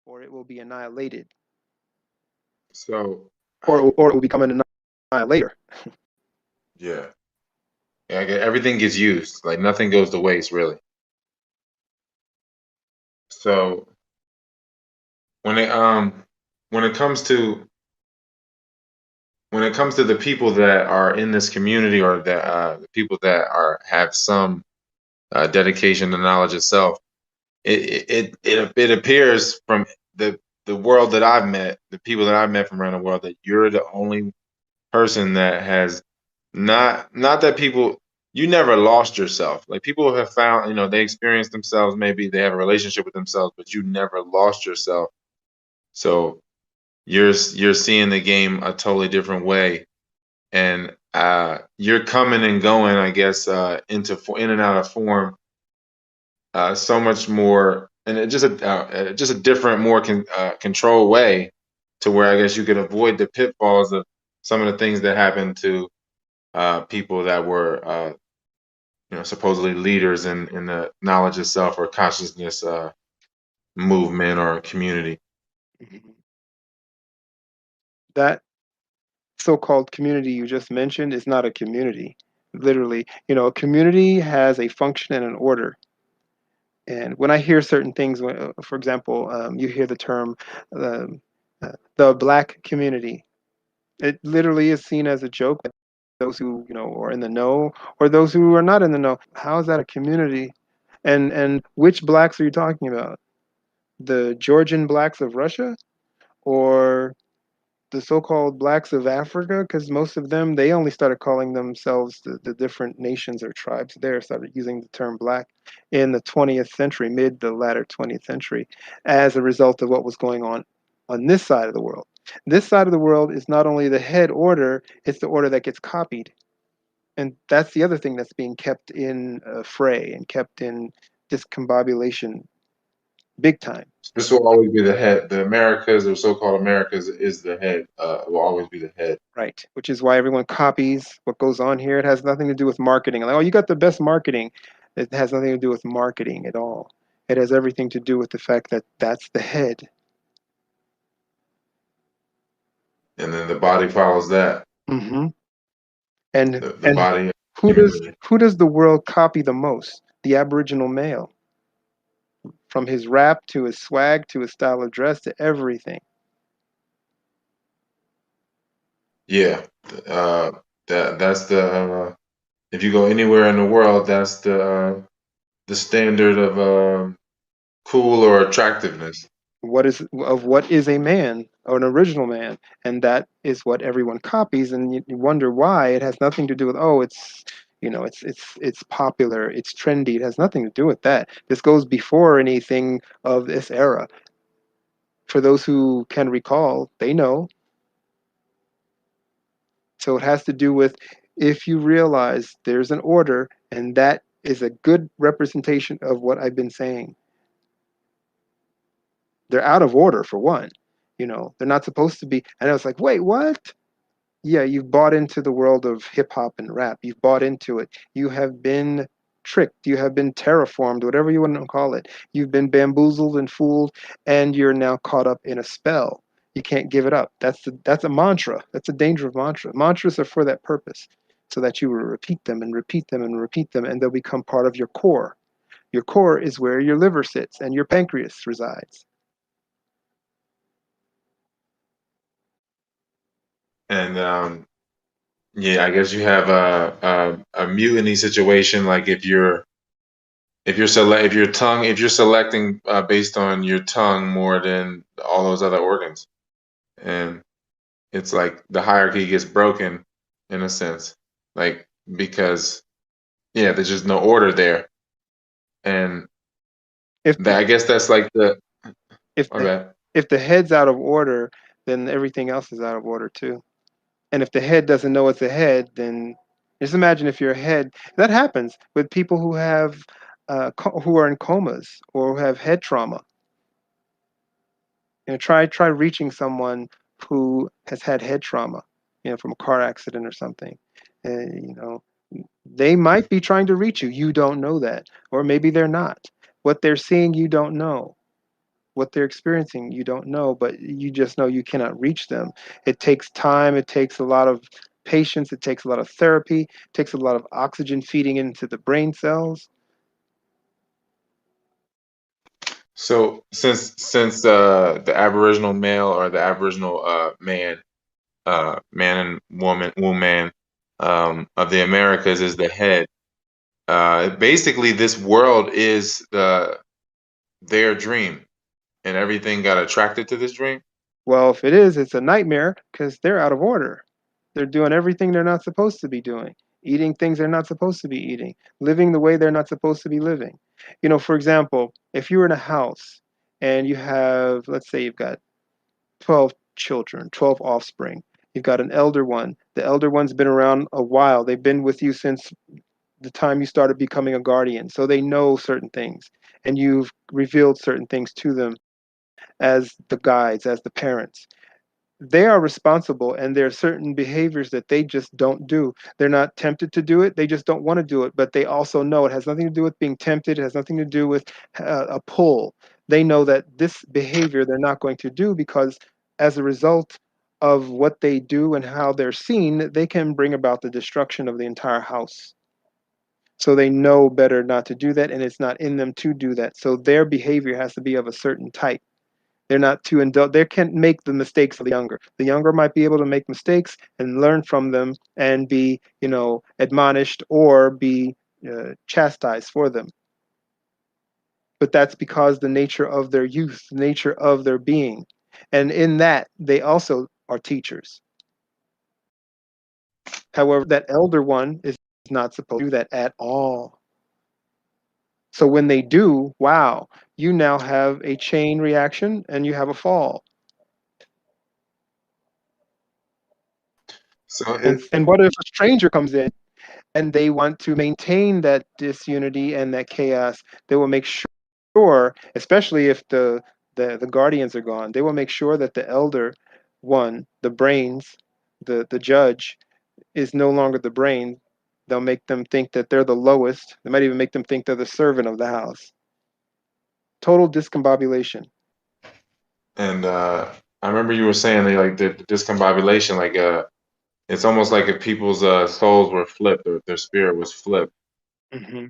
or it will be annihilated, So, or it will become an annihilator. yeah, yeah, everything gets used. Like nothing goes to waste, really. So when it when it comes to when it comes to the people that are in this community, or that the people that are have some dedication to knowledge itself, it appears from the the world that I've met, the people that I've met from around the world, that you're the only person that has not that people, you never lost yourself. Like people have found, they experience themselves, maybe they have a relationship with themselves, but you never lost yourself. So you're seeing the game a totally different way, and you're coming and going, I guess, in and out of form, so much more, and it just a different, more controlled way, to where I guess you could avoid the pitfalls of some of the things that happen to people that were, supposedly leaders in the knowledge itself, or consciousness movement, or community. That so-called community you just mentioned is not a community. Literally, a community has a function and an order. And when I hear certain things, for example, you hear the term the black community. It literally is seen as a joke by those who, are in the know, or those who are not in the know. How is that a community? And which blacks are you talking about? The Georgian blacks of Russia, or the so-called blacks of Africa? Because most of them, they only started calling themselves the different nations or tribes there, started using the term black in the 20th century, mid the latter 20th century, as a result of what was going on this side of the world. This side of the world is not only the head order, it's the order that gets copied. And that's the other thing that's being kept in fray and kept in discombobulation big time. This will always be the head. The Americas, or so-called Americas, is the head. Will always be the head. Right, which is why everyone copies what goes on here. It has nothing to do with marketing. Like, oh, you got the best marketing. It has nothing to do with marketing at all. It has everything to do with the fact that that's the head. And then the body follows that. Hmm. And The and body who does accumulated. who does the world copy the most? The Aboriginal male, from his rap to his swag to his style of dress to everything. Yeah, uh, that's the if you go anywhere in the world, that's the standard of cool or attractiveness. What is a man, or an original man? And that is what everyone copies, and you wonder why. It has nothing to do with, oh, it's popular, it's trendy. It has nothing to do with that. This goes before anything of this era. For those who can recall, they know. So it has to do with, if you realize there's an order, and that is a good representation of what I've been saying. They're out of order, for one. They're not supposed to be. And I was like, wait, what? Yeah, you've bought into the world of hip hop and rap. You've bought into it. You have been tricked. You have been terraformed, whatever you want to call it. You've been bamboozled and fooled, and you're now caught up in a spell. You can't give it up. That's a mantra. That's a danger of mantra. Mantras are for that purpose, so that you will repeat them and repeat them and repeat them, and they'll become part of your core. Your core is where your liver sits and your pancreas resides. And yeah, I guess you have a mutiny situation. Like if you're selecting based on your tongue more than all those other organs, and it's like the hierarchy gets broken, in a sense, like, because yeah, there's just no order there. And If the I guess that's like the if my the bad. if the head's out of order, then everything else is out of order too. And if the head doesn't know it's a head, then just imagine if your head. That happens with people who have who are in comas or who have head trauma. Try reaching someone who has had head trauma, from a car accident or something. And they might be trying to reach you. You don't know that, or maybe they're not. What they're seeing, you don't know. what they're experiencing. You don't know, but you just know you cannot reach them. It takes time, it takes a lot of patience, it takes a lot of therapy, it takes a lot of oxygen feeding into the brain cells. So since the Aboriginal male or the Aboriginal man, man and woman of the Americas is the head. Basically, this world is their dream, and everything got attracted to this dream. Well, if it is, it's a nightmare because they're out of order. They're doing everything they're not supposed to be doing, eating things they're not supposed to be eating, living the way they're not supposed to be living. For example, if you're in a house and you have, let's say you've got 12 children, 12 offspring, you've got an elder one. The elder one's been around a while. They've been with you since the time you started becoming a guardian. So they know certain things, and you've revealed certain things to them as the guides, as the parents. They are responsible, and there are certain behaviors that they just don't do. They're not tempted to do it, they just don't want to do it, but they also know it has nothing to do with being tempted, it has nothing to do with a pull. They know that this behavior they're not going to do because as a result of what they do and how they're seen, they can bring about the destruction of the entire house. So they know better not to do that, and it's not in them to do that. So their behavior has to be of a certain type. They're not too indulged. They can't make the mistakes of the younger. The younger might be able to make mistakes and learn from them and be, admonished or be chastised for them. But that's because the nature of their youth, the nature of their being. And in that, they also are teachers. However, that elder one is not supposed to do that at all. So when they do, wow, you now have a chain reaction and you have a fall. So And what if a stranger comes in and they want to maintain that disunity and that chaos? They will make sure, especially if the guardians are gone, they will make sure that the elder one, the brains, the judge, is no longer the brain. They'll make them think that they're the lowest. They might even make them think they're the servant of the house. Total discombobulation. and I remember you were saying that like the discombobulation, like it's almost like if people's souls were flipped or their spirit was flipped. Hmm.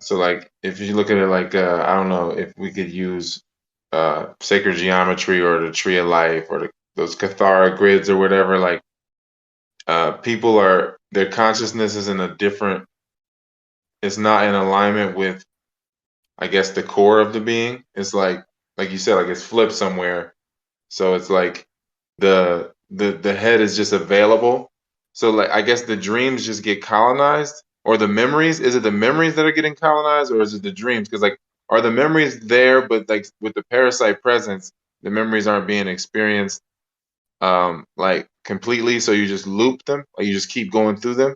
So like if you look at it like I don't know if we could use sacred geometry or the tree of life or those Cathara grids or whatever, like people are their consciousness is in a different, it's not in alignment with, I guess, the core of the being. It's like you said, like it's flipped somewhere. So it's like the head is just available. So like I guess the dreams just get colonized, or the memories. Is it the memories that are getting colonized, or is it the dreams? Because like are the memories there, but like with the parasite presence, the memories aren't being experienced like completely. So you just loop them, or you just keep going through them.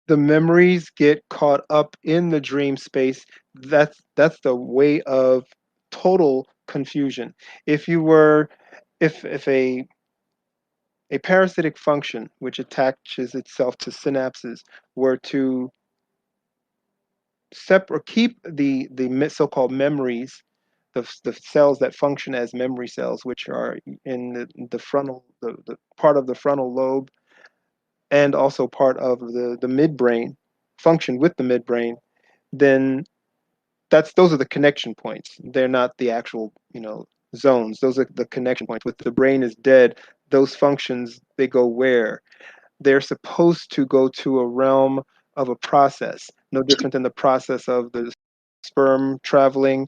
The memories get caught up in the dream space. That's the way of total confusion. If you were if a parasitic function which attaches itself to synapses were to separate or keep the so-called memories, the cells that function as memory cells, which are in the frontal, the part of the frontal lobe, and also part of the midbrain, function with the midbrain, then those are the connection points. They're not the actual, zones. Those are the connection points. With the brain is dead, those functions, they go where? They're supposed to go to a realm of a process, no different than the process of the sperm traveling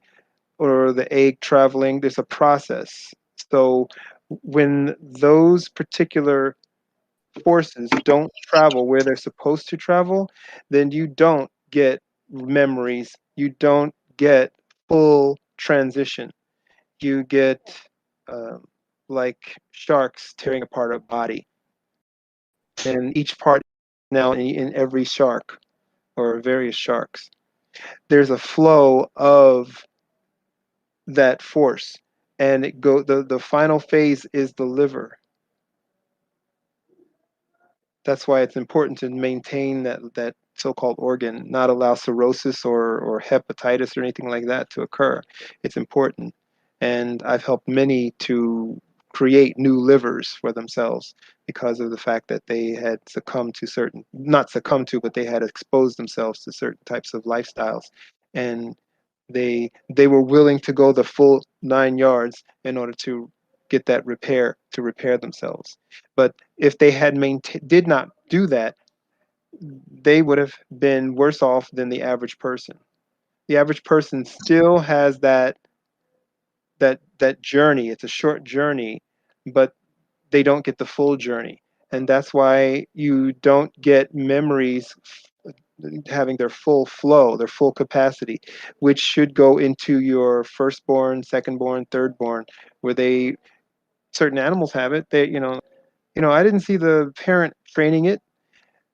or the egg traveling. There's a process. So when those particular forces don't travel where they're supposed to travel, then you don't get memories. You don't get full transition. You get um, like sharks tearing apart a body, and each part now in every shark or various sharks. There's a flow of that force, and the final phase is the liver. That's why it's important to maintain that so-called organ, not allow cirrhosis or hepatitis or anything like that to occur. It's important. And I've helped many to create new livers for themselves because of the fact that they had succumbed to certain, not succumbed to, but they had exposed themselves to certain types of lifestyles. And they were willing to go the full 9 yards in order to get that repair, to repair themselves. But if they had did not do that, they would have been worse off than the average person. The average person still has that journey. It's a short journey, but they don't get the full journey. And that's why you don't get memories having their full flow, their full capacity, which should go into your firstborn, secondborn, thirdborn, where they certain animals have it. I didn't see the parent training it.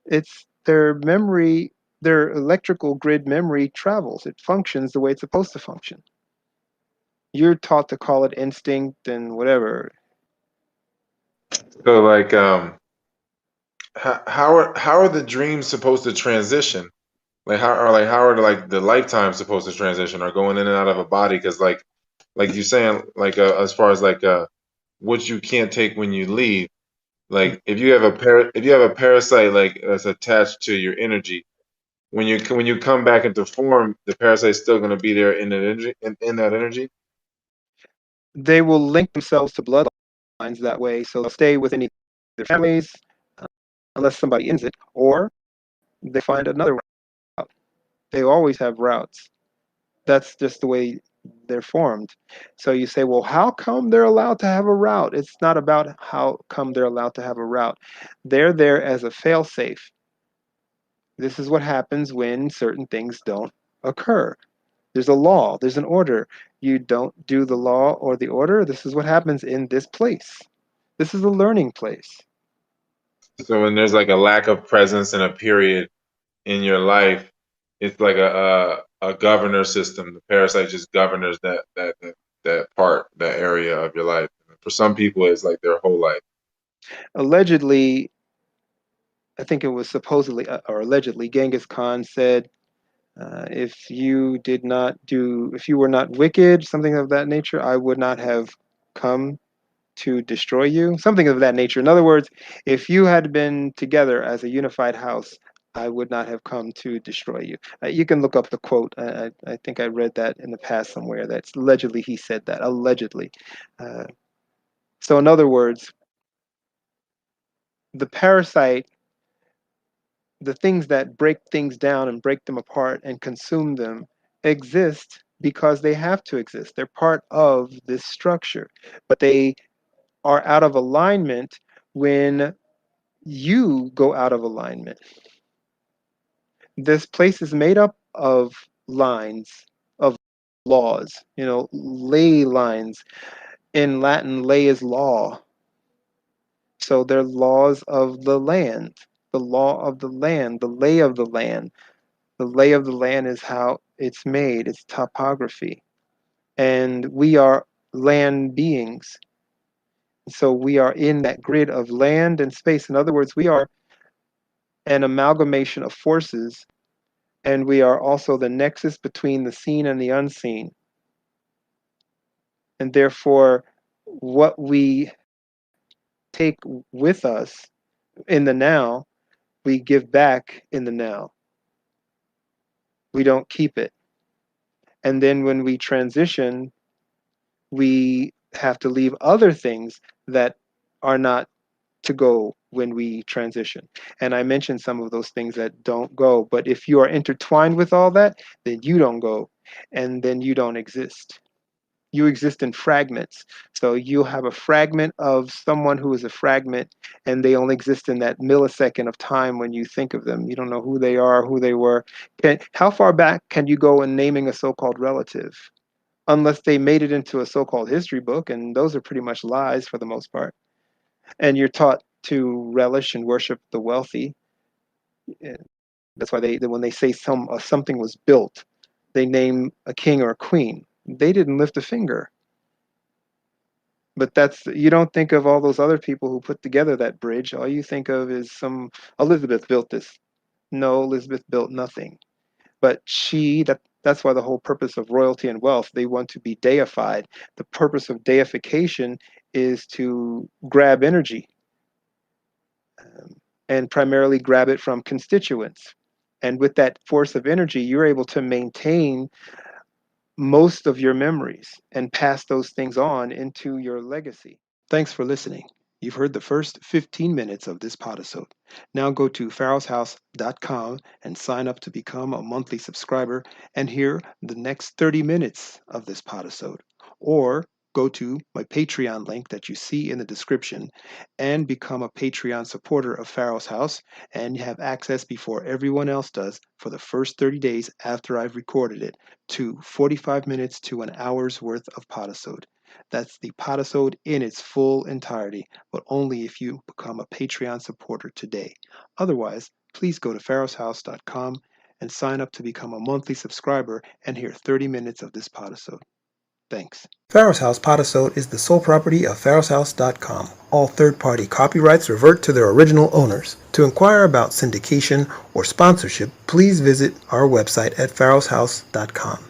It's their memory, their electrical grid memory travels. It functions the way it's supposed to function. You're taught to call it instinct and whatever. So like how are the dreams supposed to transition? Like how are the lifetimes supposed to transition or going in and out of a body? Because like you saying as far as what you can't take when you leave. Like if you have a parasite like that's attached to your energy, when you come back into form, the parasite's still going to be there in that energy in that energy. They will link themselves to bloodlines that way, so they'll stay within either their families, unless somebody ends it, or they find another route. They always have routes. That's just the way they're formed. So you say, well, how come they're allowed to have a route? It's not about how come they're allowed to have a route. They're there as a fail-safe. This is what happens when certain things don't occur. There's a law, there's an order. You don't do the law or the order, this is what happens in this place. This is a learning place. So when there's like a lack of presence in a period in your life, it's like a governor system. The parasite just governors that part, that area of your life. For some people, it's like their whole life. Allegedly, I think it was supposedly or allegedly, Genghis Khan said, if you were not wicked, something of that nature, I would not have come to destroy you, something of that nature. In other words, if you had been together as a unified house, I would not have come to destroy you. You can look up the quote. I think I read that in the past somewhere. That's allegedly he said that. Allegedly. Uh, so, in other words, the parasite, the things that break things down and break them apart and consume them, exist because they have to exist. They're part of this structure, but they are out of alignment when you go out of alignment. This place is made up of lines, of laws, ley lines. In Latin, ley is law. So they're laws of the land, the law of the land, the lay of the land. The lay of the land is how it's made, it's topography. And we are land beings. So we are in that grid of land and space. In other words, we are an amalgamation of forces, and we are also the nexus between the seen and the unseen. And therefore, what we take with us in the now, we give back in the now. We don't keep it. And then when we transition, we have to leave other things that are not to go when we transition. And I mentioned some of those things that don't go. But if you are intertwined with all that, then you don't go. And then you don't exist. You exist in fragments. So you'll have a fragment of someone who is a fragment, and they only exist in that millisecond of time when you think of them. You don't know who they are, who they were. How far back can you go in naming a so-called relative? Unless they made it into a so-called history book, and those are pretty much lies for the most part. And you're taught to relish and worship the wealthy. That's why when they say something was built, they name a king or a queen. They didn't lift a finger. But you don't think of all those other people who put together that bridge. All you think of is Elizabeth built this. No, Elizabeth built nothing. But That's why the whole purpose of royalty and wealth, they want to be deified. The purpose of deification is to grab energy, um, and primarily grab it from constituents. And with that force of energy, you're able to maintain most of your memories and pass those things on into your legacy. Thanks for listening. You've heard the first 15 minutes of this Podisode. Now go to pharohshouse.com and sign up to become a monthly subscriber and hear the next 30 minutes of this Podisode. Or go to my Patreon link that you see in the description and become a Patreon supporter of Pharaoh's House, and you have access before everyone else does for the first 30 days after I've recorded it to 45 minutes to an hour's worth of Podisode. That's the Podisode in its full entirety, but only if you become a Patreon supporter today. Otherwise, please go to pharohshouse.com and sign up to become a monthly subscriber and hear 30 minutes of this Podisode. Thanks. Pharoh's House Podisode is the sole property of pharohshouse.com. All third-party copyrights revert to their original owners. To inquire about syndication or sponsorship, please visit our website at pharohshouse.com.